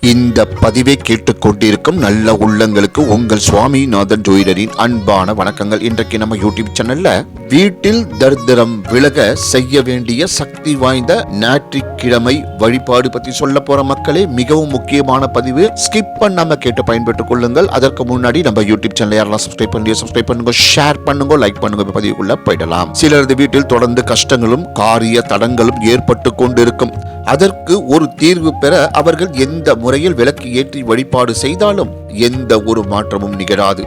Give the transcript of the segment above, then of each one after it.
இந்த பதிவை கேட்டுக்கொண்டிருக்கும் நல்ல உள்ளங்களுக்கு உங்கள் சுவாமிநாதன் ஜோதிடரின் அன்பான வணக்கங்கள். இன்றைக்கு நம்ம யூடியூப் சேனல்ல வீட்டில் தரித்திரம் விலக செய்ய வேண்டிய சக்தி வாய்ந்த ஞாயிற்றுக்கிழமை வழிபாடு பத்தி சொல்ல போற மக்களே. மிகவும் முக்கியமான பதிவு, ஸ்கிப் பண்ணாம கேட்டு பயன்பெற்றுக் கொள்ளுங்கள். அதற்கு முன்னாடி நம்ம யூடியூப் சேனல் யாரெல்லாம் சப்ஸ்கிரைப் பண்ணுங்க, ஷேர் பண்ணுங்க, லைக் பண்ணுங்க. பதிவுக்குள்ள போயிடலாம். சிலரது வீட்டில் தொடர்ந்து கஷ்டங்களும் காரிய தடங்களும் ஏற்பட்டு கொண்டிருக்கும். அதற்கு ஒரு தீர்வு பெற அவர்கள் எந்த முறையில் விளக்கு ஏற்றி வழிபாடு செய்தாலும் எந்த ஒரு மாற்றமும் நிகழாது.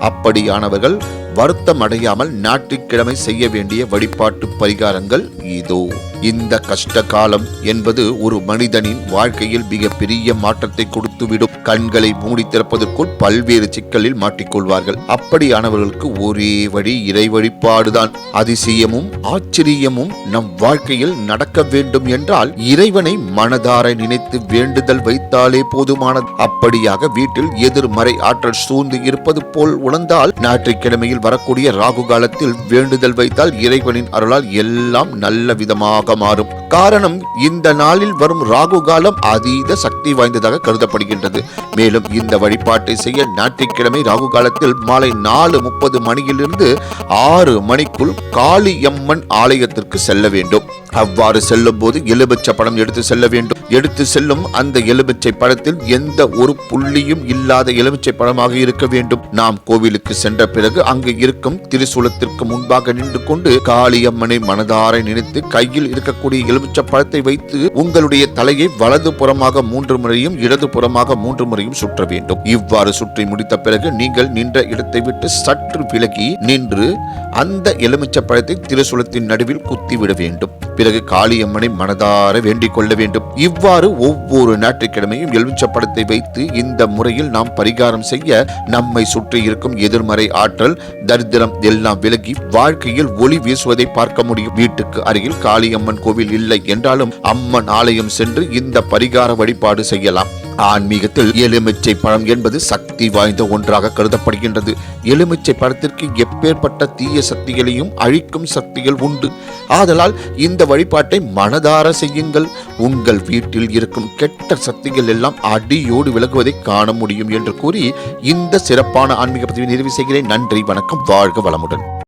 அப்படியானவர்கள் வருத்தம் அடையாமல் ஞாயிற்றுக்கிழமை செய்ய வேண்டிய வழிபாட்டு பரிகாரங்கள் இதோ. இந்த கஷ்ட காலம் என்பது ஒரு மனிதனின் வாழ்க்கையில் மிக பெரிய மாற்றத்தை கொடுத்துவிடும். கண்களை மூடி திறப்பதற்குள் பல்வேறு சிக்கலில் மாட்டிக்கொள்வார்கள். அப்படியானவர்களுக்கு ஒரே வழி இறை வழிபாடுதான். அதிசயமும் ஆச்சரியமும் நம் வாழ்க்கையில் நடக்க வேண்டும் என்றால் இறைவனை மனதார நினைத்து வேண்டுதல் வைத்தாலே போதுமானது. அப்படியாக வீட்டில் எதிர்மறை ஆற்றல் சூழ்ந்து இருப்பது போல் உணர்ந்தால் ஞாயிற்றுக்கிழமையில் வரக்கூடிய ராகு காலத்தில் வேண்டுதல் வைத்தால் இறைவனின் அருளால் எல்லாம் நல்ல விதமாக மாறும். காரணம், இந்த நாளில் வரும் ராகு காலம் அதீத சக்தி வாய்ந்ததாக கருதப்படுகின்றது. மேலும் இந்த வழிபாட்டை செய்ய ஞாயிற்றுக்கிழமை ராகு காலத்தில் மாலை 4:30 மணியிலிருந்து 6 மணிக்குள் காளியம்மன் ஆலயத்திற்கு செல்ல வேண்டும். அவ்வாறு செல்லும் போது எலுமிச்சை பழம் எடுத்து செல்ல வேண்டும். எடுத்து செல்லும் அந்த எலுமிச்சை பழத்தில் எந்த ஒரு புள்ளியும் இல்லாத எலுமிச்சை பழமாக இருக்க வேண்டும். நாம் கோவிலுக்கு சென்ற பிறகு அங்கு இருக்கும் திரிசூலத்திற்கு முன்பாக நின்று கொண்டு காளியம்மனை மனதார நினைத்து கையில் இருக்கக்கூடிய எலுமிச்சை பழத்தை வைத்து உங்களுடைய தலையை வலது புறமாக 3 முறையும் இடது புறமாக 3 முறையும் சுற்ற வேண்டும். இவ்வாறு சுற்றி முடித்த பிறகு நீங்கள் நின்ற இடத்தை விட்டு சற்று விலகி நின்று அந்த எலுமிச்சை பழத்தை திரிசூலத்தின் நடுவில் குத்திவிட வேண்டும். பிறகு காளியம்மனை மனதார வேண்டிக் கொள்ள வேண்டும். இவ்வாறு ஒவ்வொரு ஞாயிற்றுக்கிழமையும் எலுமிச்சை பழத்தை வைத்து இந்த முறையில் நாம் பரிகாரம் செய்ய நம்மை சுற்றி இருக்கும் எதிர்மறை ஆற்றல் தரித்திரம் எல்லாம் விலகி வாழ்க்கையில் ஒளி வீசுவதை பார்க்க முடியும். வீட்டுக்கு அருகில் காளியம்மன் கோவில் இல்லை என்றாலும் அம்மன் ஆலயம் சென்று இந்த பரிகார வழிபாடு செய்யலாம். ஆன்மீகத்தில் எலுமிச்சை பழம் என்பது சக்தி வாய்ந்த ஒன்றாக கருதப்படுகின்றது. எலுமிச்சை பழத்திற்கு எப்பேற்பட்ட தீய சக்திகளையும் அழிக்கும் சக்திகள் உண்டு. ஆதலால் இந்த வழிபாட்டை மனதார செய்யுங்கள். உங்கள் வீட்டில் இருக்கும் கெட்ட சக்திகள் எல்லாம் அடியோடு விலகுவதை காண முடியும் என்று கூறி இந்த சிறப்பான ஆன்மீக பதிவை நிறைவு செய்கிறேன். நன்றி, வணக்கம், வாழ்க வளமுடன்.